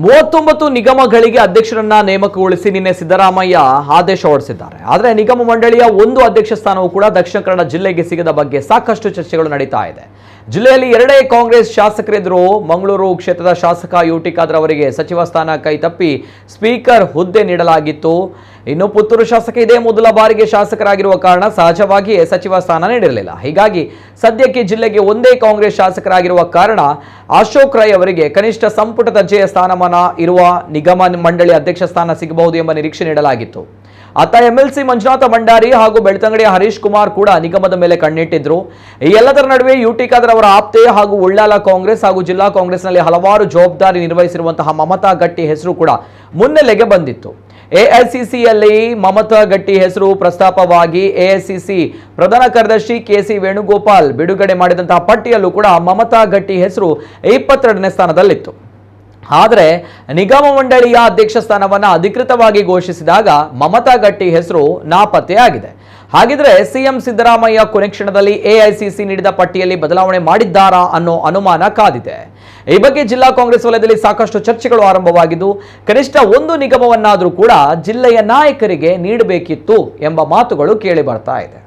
39 ನಿಗಮಗಳಿಗೆ ಅಧ್ಯಕ್ಷರನ್ನ ನೇಮಕಗೊಳಿಸಿ ನಿನ್ನೆ ಸಿದ್ದರಾಮಯ್ಯ ಆದೇಶ ಹೊರಡಿಸಿದ್ದಾರೆ. ಆದರೆ ನಿಗಮ ಮಂಡಳಿಯ ಒಂದು ಅಧ್ಯಕ್ಷ ಸ್ಥಾನವೂ ಕೂಡ ದಕ್ಷಿಣ ಕನ್ನಡ ಜಿಲ್ಲೆಗೆ ಸಿಗದ ಬಗ್ಗೆ ಸಾಕಷ್ಟು ಚರ್ಚೆಗಳು ನಡೀತಾ ಇದೆ. ಜಿಲ್ಲೆಯಲ್ಲಿ ಎರಡೇ ಕಾಂಗ್ರೆಸ್ ಶಾಸಕರಿದ್ದರೂ ಮಂಗಳೂರು ಕ್ಷೇತ್ರದ ಶಾಸಕ ಯುಟಿ ಖಾದರ್ ಅವರಿಗೆ ಸಚಿವ ಸ್ಥಾನ ಕೈತಪ್ಪಿ ಸ್ಪೀಕರ್ ಹುದ್ದೆ ನೀಡಲಾಗಿತ್ತು. ಇನ್ನು ಪುತ್ತೂರು ಶಾಸಕ ಇದೇ ಮೊದಲ ಬಾರಿಗೆ ಶಾಸಕರಾಗಿರುವ ಕಾರಣ ಸಹಜವಾಗಿಯೇ ಸಚಿವ ಸ್ಥಾನ ನೀಡಿರಲಿಲ್ಲ. ಹೀಗಾಗಿ ಸದ್ಯಕ್ಕೆ ಜಿಲ್ಲೆಗೆ ಒಂದೇ ಕಾಂಗ್ರೆಸ್ ಶಾಸಕರಾಗಿರುವ ಕಾರಣ ಅಶೋಕ್ ರೈ ಅವರಿಗೆ ಕನಿಷ್ಠ ಸಂಪುಟ ದರ್ಜೆಯ ಸ್ಥಾನಮಾನ ಇರುವ ನಿಗಮ ಮಂಡಳಿ ಅಧ್ಯಕ್ಷ ಸ್ಥಾನ ಸಿಗಬಹುದು ಎಂಬ ನಿರೀಕ್ಷೆ ನೀಡಲಾಗಿತ್ತು. ಅತ್ತ ಎಂಎಲ್ಸಿ ಮಂಜುನಾಥ ಭಂಡಾರಿ ಹಾಗೂ ಬೆಳ್ತಂಗಡಿಯ ಹರೀಶ್ ಕುಮಾರ್ ಕೂಡ ನಿಗಮದ ಮೇಲೆ ಕಣ್ಣಿಟ್ಟಿದ್ರು. ಈ ಎಲ್ಲದರ ನಡುವೆ ಯುಟಿ ಖಾದರ್ ಅವರ ಆಪ್ತೆ ಹಾಗೂ ಉಳ್ಳಾಲ ಕಾಂಗ್ರೆಸ್ ಹಾಗೂ ಜಿಲ್ಲಾ ಕಾಂಗ್ರೆಸ್ನಲ್ಲಿ ಹಲವಾರು ಜವಾಬ್ದಾರಿ ನಿರ್ವಹಿಸಿರುವಂತಹ ಮಮತಾ ಗಟ್ಟಿ ಹೆಸರು ಕೂಡ ಮುನ್ನೆಲೆಗೆ ಬಂದಿತ್ತು. ಎಐಸಿಸಿಯಲ್ಲಿ ಮಮತಾ ಗಟ್ಟಿ ಹೆಸರು ಪ್ರಸ್ತಾಪವಾಗಿ ಎಐಸಿಸಿ ಪ್ರಧಾನ ಕಾರ್ಯದರ್ಶಿ ಕೆಸಿ ವೇಣುಗೋಪಾಲ್ ಬಿಡುಗಡೆ ಮಾಡಿದಂತಹ ಪಟ್ಟಿಯಲ್ಲೂ ಕೂಡ ಮಮತಾ ಗಟ್ಟಿ ಹೆಸರು 22ನೇ ಸ್ಥಾನದಲ್ಲಿತ್ತು. ಆದರೆ ನಿಗಮ ಮಂಡಳಿಯ ಅಧ್ಯಕ್ಷ ಸ್ಥಾನವನ್ನು ಅಧಿಕೃತವಾಗಿ ಘೋಷಿಸಿದಾಗ ಮಮತಾ ಗಟ್ಟಿ ಹೆಸರು ನಾಪತ್ತೆಯಾಗಿದೆ. ಹಾಗಿದ್ರೆ ಸಿಎಂ ಸಿದ್ದರಾಮಯ್ಯ ಕೊನೆ ಕ್ಷಣದಲ್ಲಿ ಎಐಸಿಸಿ ನೀಡಿದ ಪಟ್ಟಿಯಲ್ಲಿ ಬದಲಾವಣೆ ಮಾಡಿದ್ದಾರಾ ಅನ್ನೋ ಅನುಮಾನ ಕಾದಿದೆ. ಈ ಬಗ್ಗೆ ಜಿಲ್ಲಾ ಕಾಂಗ್ರೆಸ್ ವಲಯದಲ್ಲಿ ಸಾಕಷ್ಟು ಚರ್ಚೆಗಳು ಆರಂಭವಾಗಿದ್ದು, ಕನಿಷ್ಠ ಒಂದು ನಿಗಮವನ್ನಾದರೂ ಕೂಡ ಜಿಲ್ಲೆಯ ನಾಯಕರಿಗೆ ನೀಡಬೇಕಿತ್ತು ಎಂಬ ಮಾತುಗಳು ಕೇಳಿ ಬರ್ತಾ ಇದೆ.